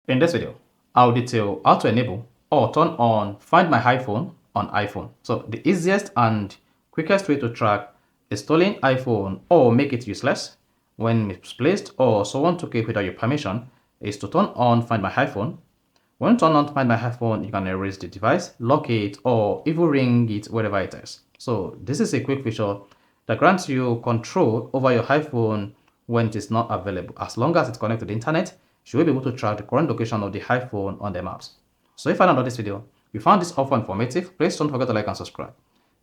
In this video, I'll detail how to enable or turn on Find My iPhone on iPhone. So the easiest and quickest way to track a stolen iPhone or make it useless when misplaced or someone took it without your permission is to turn on Find My iPhone. When you turn on Find My iPhone, you can erase the device, lock it, or even ring it wherever it is. So this is a quick feature that grants you control over your iPhone when it is not available. As long as it's connected to the internet, you will be able to track the current location of the iPhone on the maps. So if you found this video, you found this offer informative, please don't forget to like and subscribe.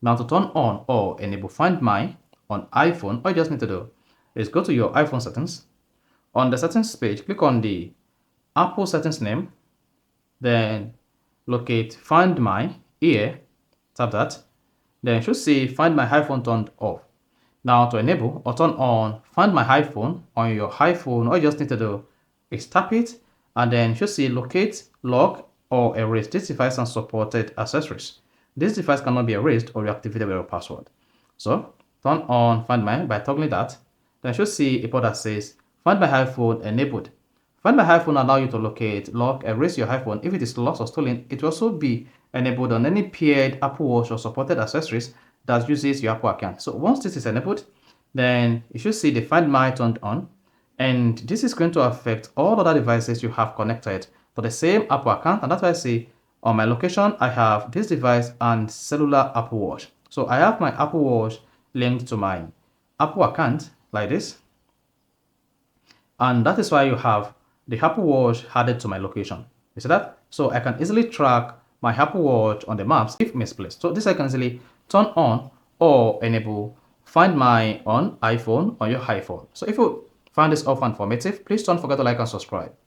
Now to turn on or enable Find My on iPhone, all you just need to do is go to your iPhone settings. On the settings page, click on the Apple settings name, then locate Find My here, tap that, then you should see Find My iPhone turned off. Now to enable or turn on Find My iPhone on your iPhone, all you just need to do is tap it, and then you should see locate, lock, or erase this device and supported accessories. This device cannot be erased or reactivated with your password. So turn on Find My by toggling that. Then you should see a port that says Find My iPhone enabled. Find My iPhone allow you to locate, lock, erase your iPhone. If it is lost or stolen, it will also be enabled on any paired Apple Watch or supported accessories that uses your Apple account. So once this is enabled, then you should see the Find My turned on, and this is going to affect all other devices you have connected to the same Apple account. And that's why I say on my location, I have this device and cellular Apple Watch. So I have my Apple Watch linked to my Apple account like this. And that is why you have the Apple Watch added to my location. You see that? So I can easily track my Apple Watch on the maps if misplaced. So this I can easily turn on or enable Find My on iPhone on your iPhone. So if you found this offer informative, please don't forget to like and subscribe.